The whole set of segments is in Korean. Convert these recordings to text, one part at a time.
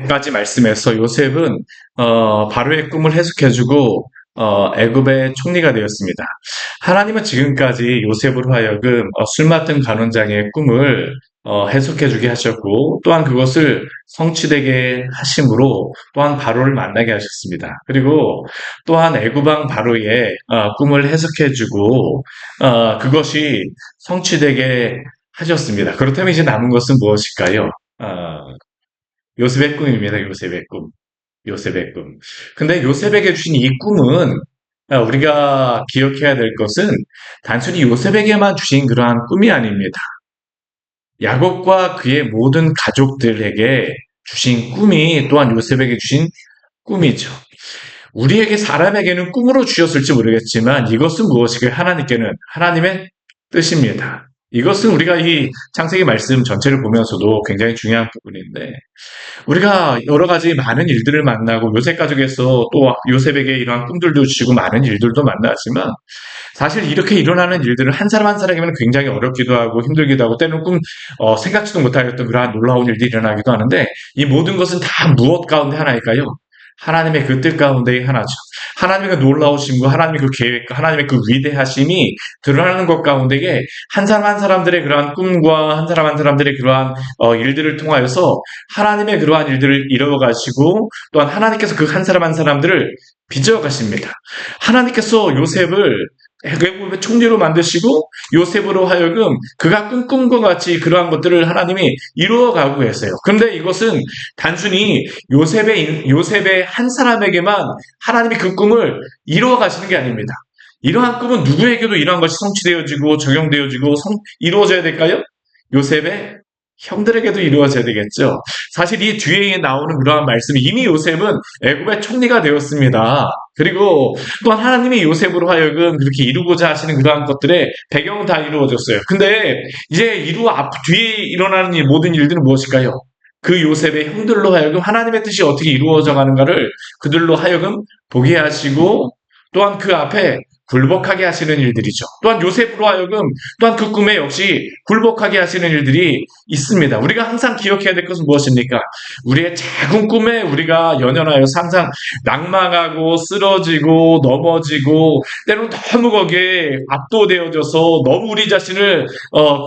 까지 말씀에서 요셉은 바로의 꿈을 해석해주고 애굽의 총리가 되었습니다. 하나님은 지금까지 요셉으로 하여금 술 맡은 간원장의 꿈을 해석해주게 하셨고 또한 그것을 성취되게 하심으로 또한 바로를 만나게 하셨습니다. 그리고 또한 애굽 왕 바로의 꿈을 해석해주고 그것이 성취되게 하셨습니다. 그렇다면 이제 남은 것은 무엇일까요? 요셉의 꿈입니다. 요셉의 꿈. 요셉의 꿈. 근데 요셉에게 주신 이 꿈은 우리가 기억해야 될 것은 단순히 요셉에게만 주신 그러한 꿈이 아닙니다. 야곱과 그의 모든 가족들에게 주신 꿈이 또한 요셉에게 주신 꿈이죠. 우리에게 사람에게는 꿈으로 주셨을지 모르겠지만 이것은 무엇이고 하나님께는 하나님의 뜻입니다. 이것은 우리가 이 창세기 말씀 전체를 보면서도 굉장히 중요한 부분인데 우리가 여러 가지 많은 일들을 만나고 요셉 가족에서 또 요셉에게 이러한 꿈들도 주시고 많은 일들도 만나지만 사실 이렇게 일어나는 일들을 한 사람 한 사람에게는 굉장히 어렵기도 하고 힘들기도 하고 때로는 생각지도 못하였던 그러한 놀라운 일들이 일어나기도 하는데 이 모든 것은 다 무엇 가운데 하나일까요? 하나님의 그 뜻 가운데의 하나죠. 하나님의 그 놀라우심과 하나님의 그 계획과 하나님의 그 위대하심이 드러나는 것 가운데에 한 사람 한 사람들의 그러한 꿈과 한 사람 한 사람들의 그러한 일들을 통하여서 하나님의 그러한 일들을 이루어 가시고 또한 하나님께서 그 한 사람 한 사람들을 빚어 가십니다. 하나님께서 요셉을 애굽의 총리로 만드시고 요셉으로 하여금 그가 꿈꾼 것 같이 그러한 것들을 하나님이 이루어가고 계세요. 그런데 이것은 단순히 요셉의 한 사람에게만 하나님이 그 꿈을 이루어 가시는 게 아닙니다. 이러한 꿈은 누구에게도 이러한 것이 성취되어지고 적용되어지고 이루어져야 될까요? 요셉의 형들에게도 이루어져야 되겠죠. 사실 이 뒤에 나오는 그러한 말씀이 이미 요셉은 애굽의 총리가 되었습니다. 그리고 또한 하나님이 요셉으로 하여금 그렇게 이루고자 하시는 그러한 것들의 배경은 다 이루어졌어요. 근데 이제 뒤에 일어나는 모든 일들은 무엇일까요? 그 요셉의 형들로 하여금 하나님의 뜻이 어떻게 이루어져 가는가를 그들로 하여금 보게 하시고 또한 그 앞에 굴복하게 하시는 일들이죠. 또한 요셉으로 하여금 또한 그 꿈에 역시 굴복하게 하시는 일들이 있습니다. 우리가 항상 기억해야 될 것은 무엇입니까? 우리의 작은 꿈에 우리가 연연하여서 항상 낭망하고 쓰러지고 넘어지고 때로는 너무 거기에 압도되어져서 너무 우리 자신을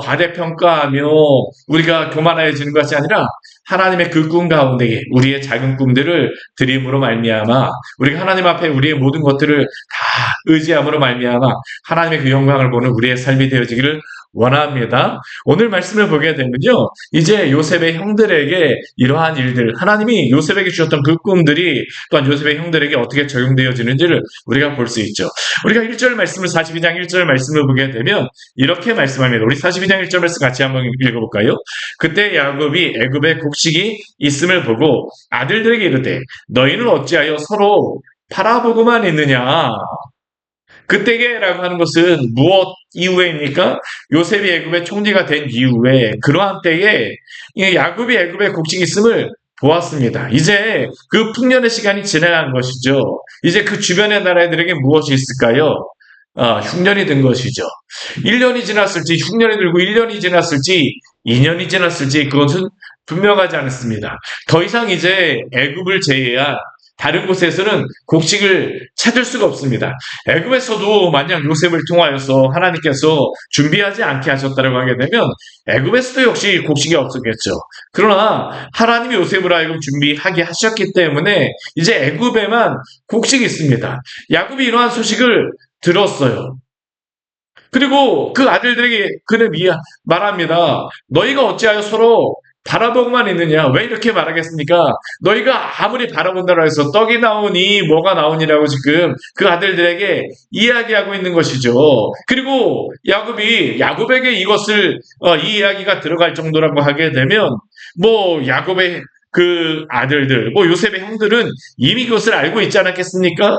과대평가하며 우리가 교만해지는 것이 아니라 하나님의 그 꿈 가운데에 우리의 작은 꿈들을 드림으로 말미암아 우리가 하나님 앞에 우리의 모든 것들을 다 의지함으로 말미암아 하나님의 그 영광을 보는 우리의 삶이 되어지기를 원합니다. 오늘 말씀을 보게 되면요. 이제 요셉의 형들에게 이러한 일들, 하나님이 요셉에게 주셨던 그 꿈들이 또한 요셉의 형들에게 어떻게 적용되어지는지를 우리가 볼 수 있죠. 우리가 1절 말씀을 42장 1절 말씀을 보게 되면 이렇게 말씀합니다. 우리 42장 1절 말씀 같이 한번 읽어볼까요? 그때 야곱이 애굽에 곡식이 있음을 보고 아들들에게 이르되 너희는 어찌하여 서로 바라보고만 있느냐. 그때게라고 하는 것은 무엇 이후에입니까? 요셉이 애굽의 총리가 된 이후에 그러한 때에 야곱이 애굽의 곡식이 있음을 보았습니다. 이제 그 풍년의 시간이 지나간 것이죠. 이제 그 주변의 나라들에게 무엇이 있을까요? 흉년이 든 것이죠. 1년이 지났을지 흉년이 들고 1년이 지났을지 2년이 지났을지 그것은 분명하지 않습니다. 더 이상 이제 애굽을 제외한 다른 곳에서는 곡식을 찾을 수가 없습니다. 애굽에서도 만약 요셉을 통하여서 하나님께서 준비하지 않게 하셨다고 하게 되면 애굽에서도 역시 곡식이 없었겠죠. 그러나 하나님이 요셉을 하여금 준비하게 하셨기 때문에 이제 애굽에만 곡식이 있습니다. 야곱이 이러한 소식을 들었어요. 그리고 그 아들들에게 그는 말합니다. 너희가 어찌하여 서로 바라보고만 있느냐? 왜 이렇게 말하겠습니까? 너희가 아무리 바라본다고 해서 떡이 나오니 뭐가 나오니라고 지금 그 아들들에게 이야기하고 있는 것이죠. 그리고 야곱에게 이것을 이 이야기가 들어갈 정도라고 하게 되면 야곱의 그 아들들, 요셉의 형들은 이미 그것을 알고 있지 않았겠습니까?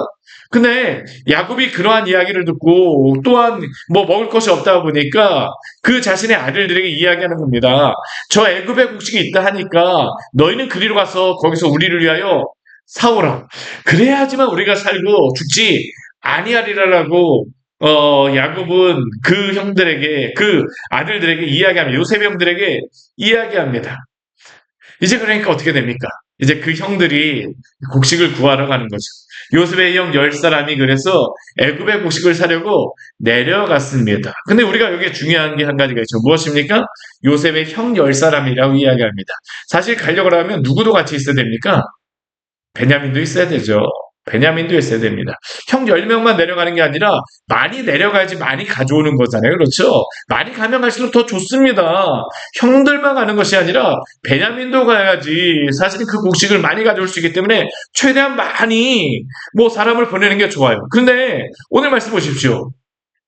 근데 야곱이 그러한 이야기를 듣고 또한 먹을 것이 없다 보니까 그 자신의 아들들에게 이야기하는 겁니다. 저 애굽에 곡식이 있다 하니까 너희는 그리로 가서 거기서 우리를 위하여 사오라. 그래야지만 우리가 살고 죽지 아니하리라라고 야곱은 그 형들에게 그 아들들에게 이야기합니다. 요셉의 형들에게 이야기합니다. 이제 그러니까 어떻게 됩니까? 이제 그 형들이 곡식을 구하러 가는 거죠. 요셉의 형 10사람이 그래서 애굽의 곡식을 사려고 내려갔습니다. 근데 우리가 여기에 중요한 게 한 가지가 있죠. 무엇입니까? 요셉의 형 10사람이라고 이야기합니다. 사실 가려고 하면 누구도 같이 있어야 됩니까? 베냐민도 있어야 되죠. 베냐민도 있어야 됩니다. 형 10명만 내려가는 게 아니라 많이 내려가야지 많이 가져오는 거잖아요. 그렇죠? 많이 가면 갈수록 더 좋습니다. 형들만 가는 것이 아니라 베냐민도 가야지 사실은 그 곡식을 많이 가져올 수 있기 때문에 최대한 많이 뭐 사람을 보내는 게 좋아요. 근데 오늘 말씀 보십시오.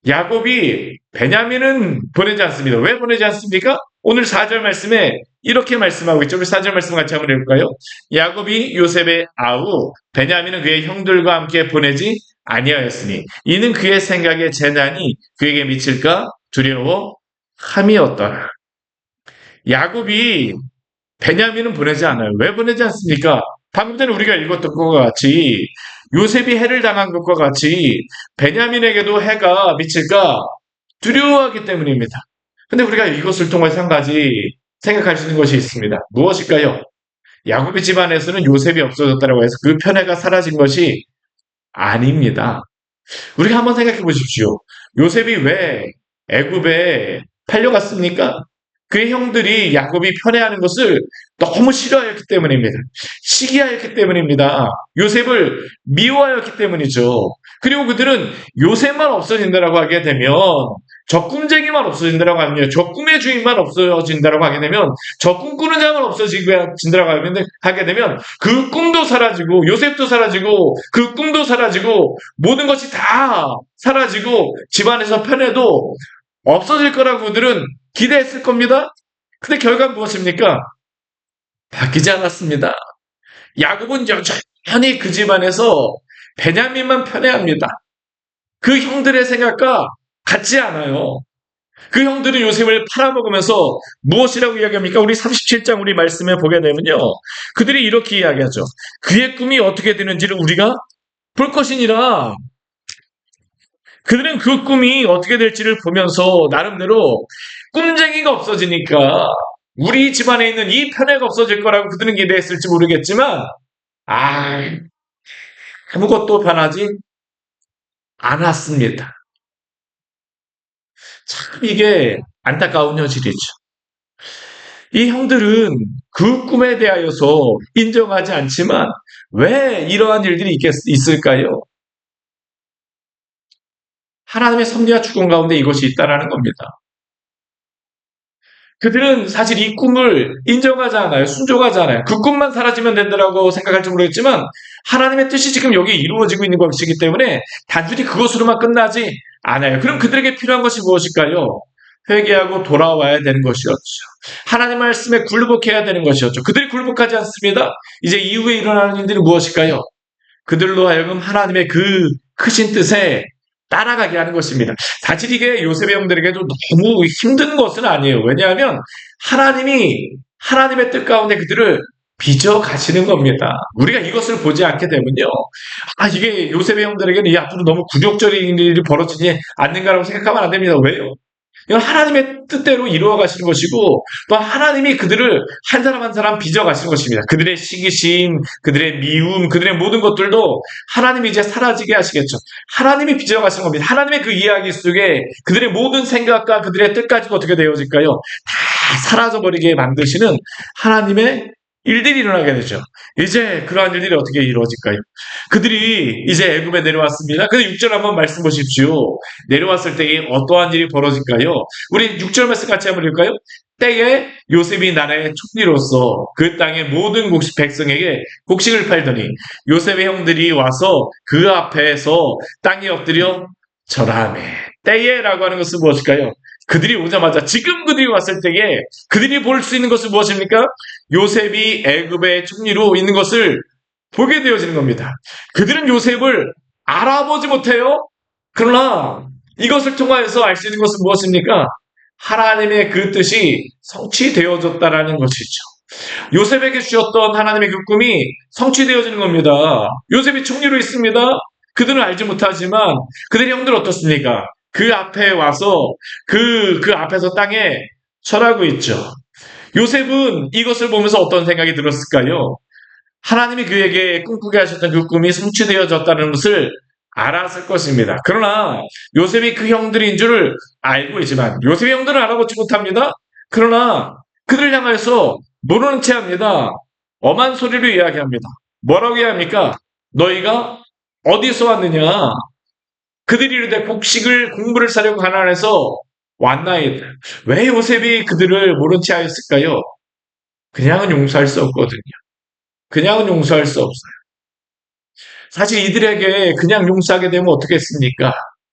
야곱이 베냐민은 보내지 않습니다. 왜 보내지 않습니까? 오늘 4절 말씀에 이렇게 말씀하고 있죠. 우리 4절 말씀 같이 한번 읽을까요? 야곱이 요셉의 아우 베냐민은 그의 형들과 함께 보내지 아니하였으니 이는 그의 생각에 재난이 그에게 미칠까 두려워함이었더라. 야곱이 베냐민은 보내지 않아요. 왜 보내지 않습니까? 방금 전에 우리가 읽었던 것과 같이 요셉이 해를 당한 것과 같이 베냐민에게도 해가 미칠까 두려워하기 때문입니다. 근데 우리가 이것을 통해서 한 가지 생각할 수 있는 것이 있습니다. 무엇일까요? 야곱의 집안에서는 요셉이 없어졌다고 해서 그 편애가 사라진 것이 아닙니다. 우리가 한번 생각해 보십시오. 요셉이 왜 애굽에 팔려갔습니까? 그의 형들이 야곱이 편애하는 것을 너무 싫어하였기 때문입니다. 시기하였기 때문입니다. 요셉을 미워하였기 때문이죠. 그리고 그들은 요셉만 없어진다라고 하게 되면 적꿈쟁이만 없어진다라고 하면 적꿈의 주인만 없어진다라고 하게 되면 적꿈 꾸는 자만 없어진다라고 하게 되면 그 꿈도 사라지고 요셉도 사라지고 그 꿈도 사라지고 모든 것이 다 사라지고 집안에서 편애도 없어질 거라고 그들은 기대했을 겁니다. 근데 결과는 무엇입니까? 바뀌지 않았습니다. 야곱은 여전히 그 집안에서 베냐민만 편애합니다. 그 형들의 생각과 같지 않아요. 그 형들은 요셉을 팔아먹으면서 무엇이라고 이야기합니까? 우리 37장 우리 말씀에 보게 되면요. 그들이 이렇게 이야기하죠. 그의 꿈이 어떻게 되는지를 우리가 볼 것이니라. 그들은 그 꿈이 어떻게 될지를 보면서 나름대로 꿈쟁이가 없어지니까 우리 집안에 있는 이 편애가 없어질 거라고 그들은 기대했을지 모르겠지만 아무것도 변하지 않았습니다. 참 이게 안타까운 현실이죠. 이 형들은 그 꿈에 대하여서 인정하지 않지만 왜 이러한 일들이 있을까요? 하나님의 섭리와 주권 가운데 이것이 있다라는 겁니다. 그들은 사실 이 꿈을 인정하지 않아요. 순종하지 않아요. 그 꿈만 사라지면 된다고 생각할지 모르겠지만 하나님의 뜻이 지금 여기에 이루어지고 있는 것이기 때문에 단순히 그것으로만 끝나지 않아요. 그럼 그들에게 필요한 것이 무엇일까요? 회개하고 돌아와야 되는 것이었죠. 하나님 말씀에 굴복해야 되는 것이었죠. 그들이 굴복하지 않습니다. 이제 이후에 일어나는 일들이 무엇일까요? 그들로 하여금 하나님의 그 크신 뜻에 따라가게 하는 것입니다. 사실 이게 요셉의 형들에게도 너무 힘든 것은 아니에요. 왜냐하면 하나님이 하나님의 뜻 가운데 그들을 빚어 가시는 겁니다. 우리가 이것을 보지 않게 되면요. 이게 요셉의 형들에게는 이 앞으로 너무 굴욕적인 일이 벌어지지 않는가라고 생각하면 안 됩니다. 왜요? 이건 하나님의 뜻대로 이루어 가시는 것이고 또 하나님이 그들을 한 사람 한 사람 빚어 가시는 것입니다. 그들의 시기심, 그들의 미움, 그들의 모든 것들도 하나님이 이제 사라지게 하시겠죠. 하나님이 빚어 가시는 겁니다. 하나님의 그 이야기 속에 그들의 모든 생각과 그들의 뜻까지도 어떻게 되어질까요? 다 사라져버리게 만드시는 하나님의 일들이 일어나게 되죠. 이제 그러한 일들이 어떻게 이루어질까요? 그들이 이제 애굽에 내려왔습니다. 근데 6절 한번 말씀 보십시오. 내려왔을 때에 어떠한 일이 벌어질까요? 우리 6절 말씀 같이 한번 읽을까요? 때에 요셉이 나라의 총리로서 그 땅의 모든 백성에게 곡식을 팔더니 요셉의 형들이 와서 그 앞에서 땅에 엎드려 절하매. 때에라고 하는 것은 무엇일까요? 그들이 오자마자 지금 그들이 왔을 때에 그들이 볼 수 있는 것은 무엇입니까? 요셉이 애굽의 총리로 있는 것을 보게 되어지는 겁니다. 그들은 요셉을 알아보지 못해요. 그러나 이것을 통하여서 알 수 있는 것은 무엇입니까? 하나님의 그 뜻이 성취되어졌다라는 것이죠. 요셉에게 주셨던 하나님의 그 꿈이 성취되어지는 겁니다. 요셉이 총리로 있습니다. 그들은 알지 못하지만 그들의 형들은 어떻습니까? 그 앞에 와서 그 앞에서 땅에 절하고 있죠. 요셉은 이것을 보면서 어떤 생각이 들었을까요? 하나님이 그에게 꿈꾸게 하셨던 그 꿈이 성취되어졌다는 것을 알았을 것입니다. 그러나 요셉이 그 형들인 줄을 알고 있지만 요셉의 형들은 알아보지 못합니다. 그러나 그들을 향하여서 모르는 채 합니다. 엄한 소리로 이야기합니다. 뭐라고 이야기합니까? 너희가 어디서 왔느냐? 그들이 이르되 곡식을 곡물을 사려고 가나안에서 왔나이다. 왜 요셉이 그들을 모른 채 하였을까요? 그냥은 용서할 수 없거든요. 그냥은 용서할 수 없어요. 사실 이들에게 그냥 용서하게 되면 어떻겠습니까?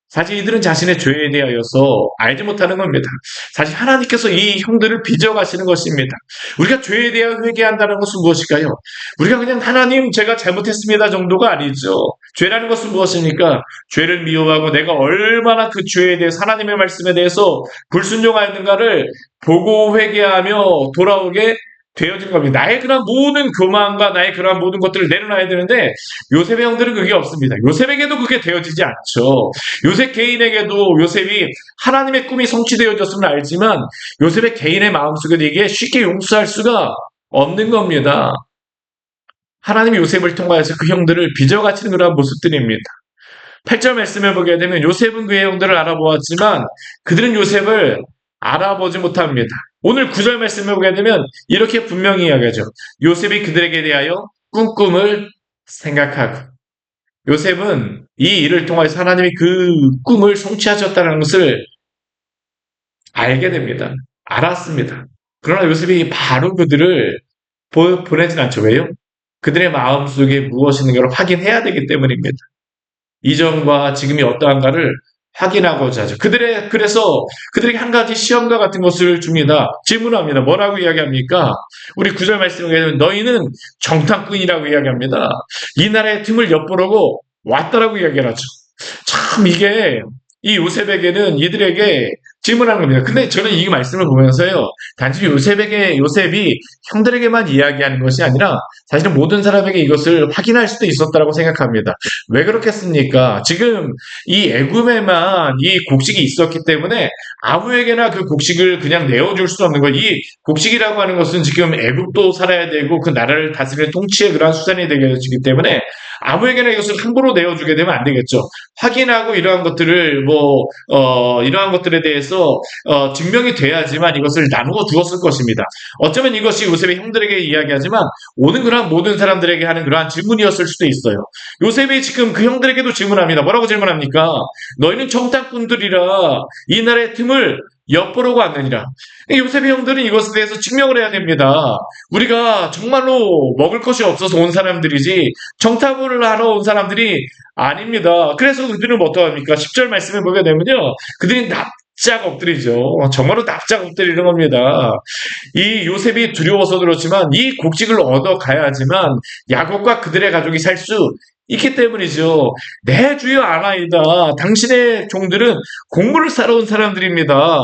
사실 이들은 자신의 죄에 대하여서 알지 못하는 겁니다. 사실 하나님께서 이 형들을 빚어가시는 것입니다. 우리가 죄에 대하여 회개한다는 것은 무엇일까요? 우리가 그냥 하나님 제가 잘못했습니다 정도가 아니죠. 죄라는 것은 무엇입니까? 죄를 미워하고 내가 얼마나 그 죄에 대해서 하나님의 말씀에 대해서 불순종하였는가를 보고 회개하며 돌아오게 되어진 겁니다. 나의 그런 모든 교만과 나의 그런 모든 것들을 내려놔야 되는데 요셉의 형들은 그게 없습니다. 요셉에게도 그게 되어지지 않죠. 요셉 개인에게도 요셉이 하나님의 꿈이 성취되어졌음을 알지만 요셉의 개인의 마음속에 이게 쉽게 용서할 수가 없는 겁니다. 하나님이 요셉을 통하여서 그 형들을 빚어가치는 그런 모습들입니다. 8절 말씀을 보게 되면 요셉은 그의 형들을 알아보았지만 그들은 요셉을 알아보지 못합니다. 오늘 9절 말씀을 보게 되면 이렇게 분명히 이야기하죠. 요셉이 그들에게 대하여 꿈을 생각하고 요셉은 이 일을 통해서 하나님이 그 꿈을 성취하셨다는 것을 알게 됩니다. 알았습니다. 그러나 요셉이 바로 그들을 보내진 않죠. 왜요? 그들의 마음속에 무엇이 있는가를 확인해야 되기 때문입니다. 이전과 지금이 어떠한가를 확인하고자 하죠. 그래서 그들에게 한 가지 시험과 같은 것을 줍니다. 질문합니다. 뭐라고 이야기합니까? 우리 9절 말씀에 보면 너희는 정탐꾼이라고 이야기합니다. 이 나라의 틈을 엿보려고 왔다라고 이야기를 하죠. 참 이게 이 요셉에게는 이들에게 질문하는 겁니다. 근데 저는 이 말씀을 보면서요, 단지 요셉이 형들에게만 이야기하는 것이 아니라 사실은 모든 사람에게 이것을 확인할 수도 있었다라고 생각합니다. 왜 그렇겠습니까? 지금 이 애굽에만 이 곡식이 있었기 때문에 아무에게나 그 곡식을 그냥 내어줄 수 없는 거예요. 이 곡식이라고 하는 것은 지금 애굽도 살아야 되고 그 나라를 다스리는 통치의 그러한 수단이 되기 때문에 아무에게나 이것을 함부로 내어주게 되면 안 되겠죠. 확인하고 이러한 것들을 이러한 것들에 대해서 증명이 돼야지만 이것을 나누어 두었을 것입니다. 어쩌면 이것이 요셉의 형들에게 이야기하지만 오는 그러한 모든 사람들에게 하는 그러한 질문이었을 수도 있어요. 요셉이 지금 그 형들에게도 질문합니다. 뭐라고 질문합니까? 너희는 정탐꾼들이라 이 나라의 틈을 엿보려고 왔느니라. 요셉의 형들은 이것에 대해서 증명을 해야 됩니다. 우리가 정말로 먹을 것이 없어서 온 사람들이지 정탐을 하러 온 사람들이 아닙니다. 그래서 그들은 어떠합니까? 10절 말씀을 보게 되면요. 그들이 납작 엎드리죠. 정말로 납작 엎드리는 겁니다. 이 요셉이 두려워서 그렇지만 이 곡식을 얻어가야지만 야곱과 그들의 가족이 살 수 있기 때문이죠. 내 주여 아나이다. 당신의 종들은 곡물을 사러 온 사람들입니다.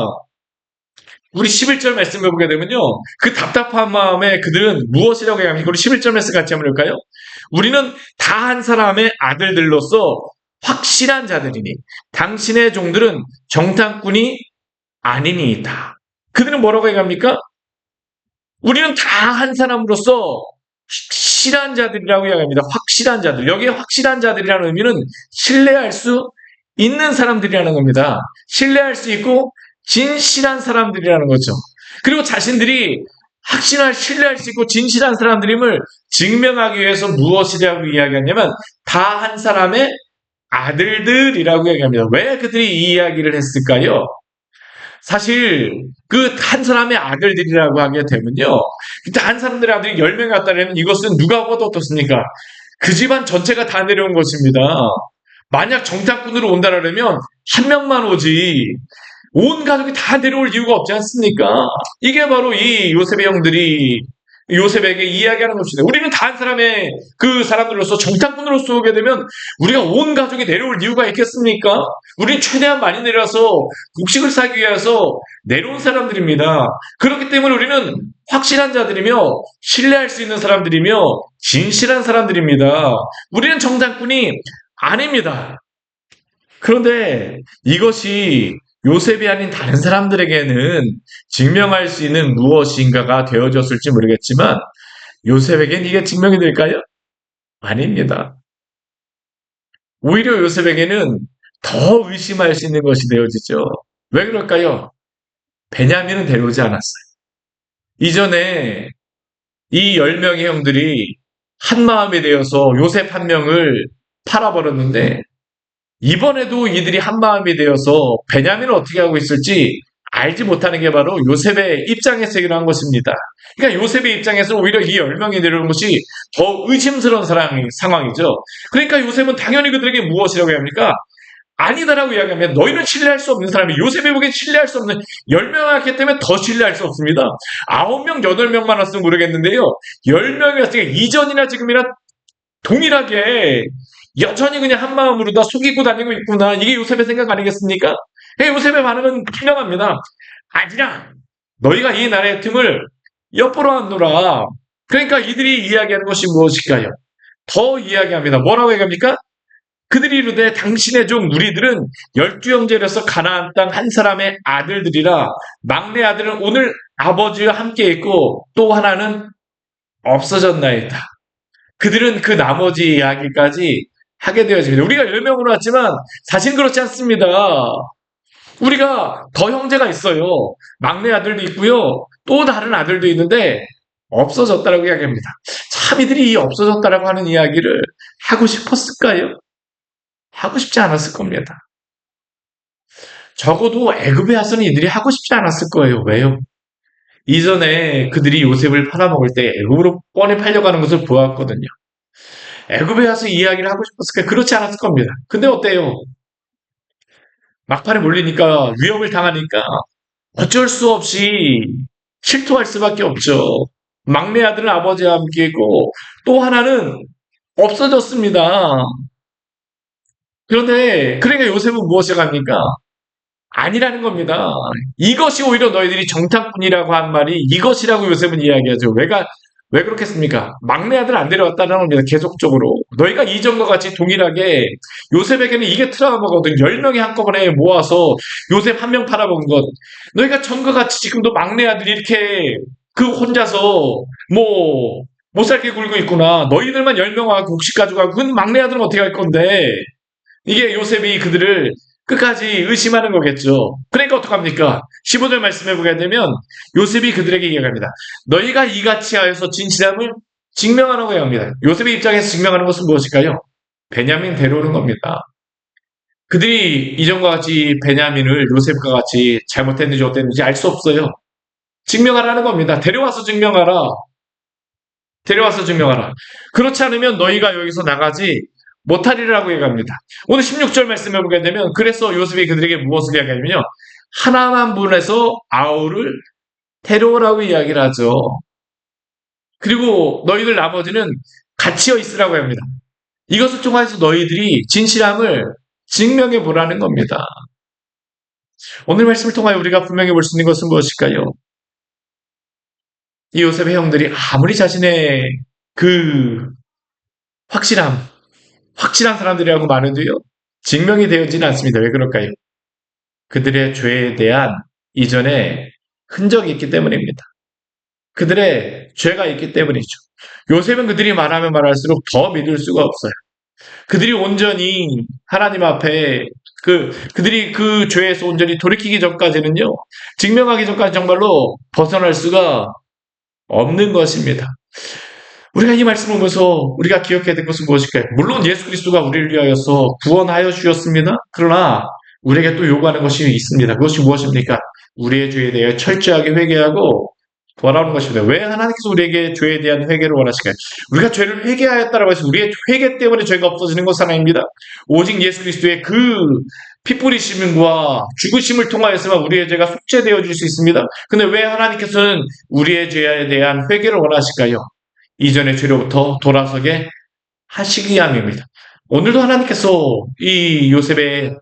우리 11절 말씀을 보게 되면요. 그 답답한 마음에 그들은 무엇이라고 얘기합니까? 우리 11절 말씀 같이 한번 볼까요? 우리는 다 한 사람의 아들들로서 확실한 자들이니 당신의 종들은 정탐꾼이 아니니이다. 그들은 뭐라고 얘기합니까? 우리는 다 한 사람으로서 확실한 자들이라고 이야기합니다. 확실한 자들. 여기에 확실한 자들이라는 의미는 신뢰할 수 있는 사람들이라는 겁니다. 신뢰할 수 있고 진실한 사람들이라는 거죠. 그리고 자신들이 신뢰할 수 있고 진실한 사람들임을 증명하기 위해서 무엇이라고 이야기하냐면 다 한 사람의 아들들이라고 이야기합니다. 왜 그들이 이 이야기를 했을까요? 사실 그 한 사람의 아들들이라고 하게 되면요. 한 사람들의 아들이 10명 같다면 이것은 누가 봐도 어떻습니까? 그 집안 전체가 다 내려온 것입니다. 만약 정탐꾼으로 온다라면 한 명만 오지 온 가족이 다 내려올 이유가 없지 않습니까? 이게 바로 이 요셉의 형들이 요셉에게 이야기하는 것입니다. 우리는 다 한 사람의 그 사람들로서 정탐꾼으로서 오게 되면 우리가 온 가족이 내려올 이유가 있겠습니까? 우리는 최대한 많이 내려와서 곡식을 사기 위해서 내려온 사람들입니다. 그렇기 때문에 우리는 확실한 자들이며 신뢰할 수 있는 사람들이며 진실한 사람들입니다. 우리는 정탐꾼이 아닙니다. 그런데 이것이 요셉이 아닌 다른 사람들에게는 증명할 수 있는 무엇인가가 되어졌을지 모르겠지만 요셉에겐 이게 증명이 될까요? 아닙니다. 오히려 요셉에게는 더 의심할 수 있는 것이 되어지죠. 왜 그럴까요? 베냐민은 데려오지 않았어요. 이전에 이 10명의 형들이 한 마음이 되어서 요셉 한 명을 팔아버렸는데 이번에도 이들이 한 마음이 되어서 베냐민을 어떻게 하고 있을지 알지 못하는 게 바로 요셉의 입장에서 일어난 것입니다. 그러니까 요셉의 입장에서 오히려 이 10명이 내려온 것이 더 의심스러운 상황이죠. 그러니까 요셉은 당연히 그들에게 무엇이라고 합니까? 아니다라고 이야기하면 너희는 신뢰할 수 없는 사람이 요셉이 보기엔 신뢰할 수 없는 10명이었기 때문에 더 신뢰할 수 없습니다. 9명, 8명만 왔으면 모르겠는데요. 10명이 왔으니까 이전이나 지금이나 동일하게 여전히 그냥 한 마음으로 다 속이고 다니고 있구나. 이게 요셉의 생각 아니겠습니까? 요셉의 반응은 분명합니다. 아니라 너희가 이 나라의 틈을 엿보러 왔노라. 그러니까 이들이 이야기하는 것이 무엇일까요? 더 이야기합니다. 뭐라고 얘기합니까? 그들이 이르되 당신의 종 우리들은 12형제로서 가나안 땅 한 사람의 아들들이라 막내 아들은 오늘 아버지와 함께 있고 또 하나는 없어졌나이다. 그들은 그 나머지 이야기까지 하게 되어집니다. 우리가 10명으로 왔지만 사실 그렇지 않습니다. 우리가 더 형제가 있어요. 막내 아들도 있고요. 또 다른 아들도 있는데 없어졌다라고 이야기합니다. 참 이들이 이 없어졌다라고 하는 이야기를 하고 싶었을까요? 하고 싶지 않았을 겁니다. 적어도 애굽에 와서는 이들이 하고 싶지 않았을 거예요. 왜요? 이전에 그들이 요셉을 팔아먹을 때 애굽으로 뻔히 팔려가는 것을 보았거든요. 애굽에 와서 이야기를 하고 싶었을까요? 그렇지 않았을 겁니다. 근데 어때요? 막판에 몰리니까 위협을 당하니까 어쩔 수 없이 실토할 수밖에 없죠. 막내 아들은 아버지와 함께 있고 또 하나는 없어졌습니다. 그런데 그러니까 요셉은 무엇을 합니까? 아니라는 겁니다. 이것이 오히려 너희들이 정탐꾼이라고 한 말이 이것이라고 요셉은 이야기하죠. 왜 그렇겠습니까? 막내 아들 안 데려왔다는 겁니다. 계속적으로. 너희가 이전과 같이 동일하게 요셉에게는 이게 트라우마거든. 10명이 한꺼번에 모아서 요셉 한 명 팔아먹은 것. 너희가 전과 같이 지금도 막내 아들이 이렇게 그 혼자서 뭐 못 살게 굴고 있구나. 너희들만 10명 와서 곡식 가져가고 그건 막내 아들은 어떻게 할 건데. 이게 요셉이 그들을 끝까지 의심하는 거겠죠. 그러니까 어떡합니까? 15절 말씀해 보게 되면 요셉이 그들에게 얘기합니다. 너희가 이같이 하여서 진실함을 증명하라고 합니다. 요셉의 입장에서 증명하는 것은 무엇일까요? 베냐민 데려오는 겁니다. 그들이 이전과 같이 베냐민을 요셉과 같이 잘못했는지 어땠는지 알 수 없어요. 증명하라는 겁니다. 데려와서 증명하라. 데려와서 증명하라. 그렇지 않으면 너희가 여기서 나가지 못하리라고 얘기합니다. 오늘 16절 말씀해 보게 되면 그래서 요셉이 그들에게 무엇을 이야기하냐면요. 하나만 분해서 아우를 데려오라고 이야기를 하죠. 그리고 너희들 나머지는 갇혀 있으라고 합니다. 이것을 통해서 너희들이 진실함을 증명해 보라는 겁니다. 오늘 말씀을 통하여 우리가 분명히 볼 수 있는 것은 무엇일까요? 이 요셉의 형들이 아무리 자신의 그 확실한 사람들이라고 말해도요, 증명이 되어지는 않습니다. 왜 그럴까요? 그들의 죄에 대한 이전에 흔적이 있기 때문입니다. 그들의 죄가 있기 때문이죠. 요셉은 그들이 말하면 말할수록 더 믿을 수가 없어요. 그들이 온전히 하나님 앞에 그들이 그 죄에서 온전히 돌이키기 전까지는요, 증명하기 전까지 정말로 벗어날 수가 없는 것입니다. 우리가 이 말씀을 보면서 우리가 기억해야 될 것은 무엇일까요? 물론 예수 그리스도가 우리를 위하여서 구원하여 주셨습니다. 그러나 우리에게 또 요구하는 것이 있습니다. 그것이 무엇입니까? 우리의 죄에 대해 철저하게 회개하고 돌아오는 것입니다. 왜 하나님께서 우리에게 죄에 대한 회개를 원하실까요? 우리가 죄를 회개하였다라고 해서 우리의 회개 때문에 죄가 없어지는 것은 아닙니다. 오직 예수 그리스도의 그 피 뿌리심과 죽으심을 통하여서만 우리의 죄가 속죄되어 줄 수 있습니다. 근데 왜 하나님께서는 우리의 죄에 대한 회개를 원하실까요? 이전의 죄로부터 돌아서게 하시기 위함입니다. 오늘도 하나님께서 이 요셉의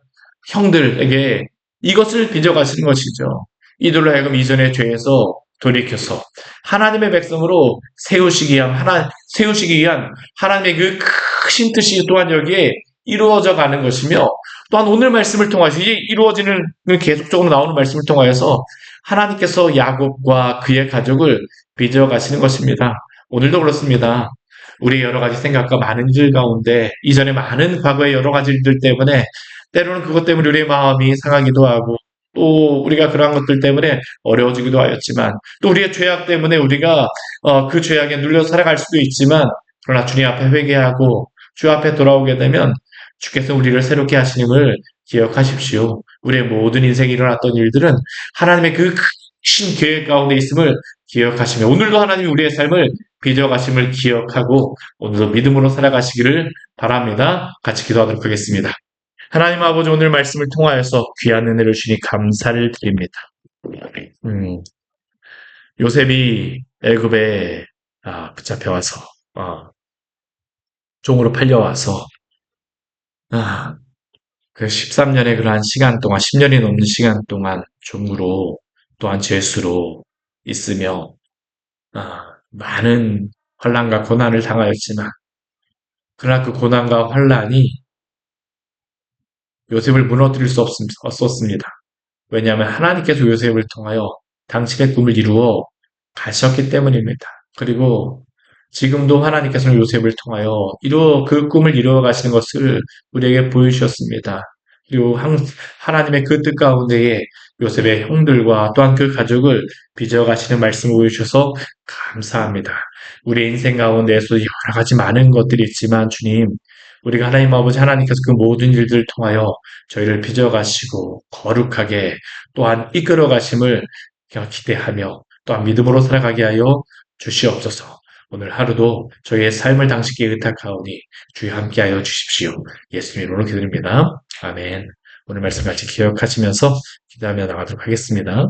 형들에게 이것을 빚어가시는 것이죠. 이들로 하여금 이전의 죄에서 돌이켜서 하나님의 백성으로 세우시기 위한 하나님의 그 크신 뜻이 또한 여기에 이루어져 가는 것이며 또한 오늘 말씀을 통해서 이 이루어지는 계속적으로 나오는 말씀을 통하여서 하나님께서 야곱과 그의 가족을 빚어가시는 것입니다. 오늘도 그렇습니다. 우리의 여러 가지 생각과 많은 일 가운데 이전에 많은 과거의 여러 가지 일들 때문에 때로는 그것 때문에 우리의 마음이 상하기도 하고 또 우리가 그러한 것들 때문에 어려워지기도 하였지만 또 우리의 죄악 때문에 우리가 그 죄악에 눌려 살아갈 수도 있지만 그러나 주님 앞에 회개하고 주 앞에 돌아오게 되면 주께서 우리를 새롭게 하시님을 기억하십시오. 우리의 모든 인생에 일어났던 일들은 하나님의 그 큰 계획 가운데 있음을 기억하시며 오늘도 하나님이 우리의 삶을 빚어가심을 기억하고 오늘도 믿음으로 살아가시기를 바랍니다. 같이 기도하도록 하겠습니다. 하나님 아버지 오늘 말씀을 통하여서 귀한 은혜를 주니 감사를 드립니다. 음, 요셉이 애굽에 붙잡혀와서 종으로 팔려와서 아, 그 13년의 그러한 시간 동안 10년이 넘는 시간 동안 종으로 또한 죄수로 있으며 많은 환난과 고난을 당하였지만 그러나 그 고난과 환난이 요셉을 무너뜨릴 수 없었습니다. 왜냐하면 하나님께서 요셉을 통하여 당신의 꿈을 이루어 가셨기 때문입니다. 그리고 지금도 하나님께서는 요셉을 통하여 그 꿈을 이루어 가시는 것을 우리에게 보여주셨습니다. 그리고 하나님의 그 뜻 가운데에 요셉의 형들과 또한 그 가족을 빚어가시는 말씀을 보여주셔서 감사합니다. 우리 인생 가운데에서 여러 가지 많은 것들이 있지만 주님, 우리가 하나님 아버지 하나님께서 그 모든 일들을 통하여 저희를 빚어가시고 거룩하게 또한 이끌어 가심을 기대하며 또한 믿음으로 살아가게 하여 주시옵소서. 오늘 하루도 저희의 삶을 당신께 의탁하오니 주여 함께하여 주십시오. 예수님 이름으로 기도드립니다. 아멘. 오늘 말씀 같이 기억하시면서 기도하며 나가도록 하겠습니다.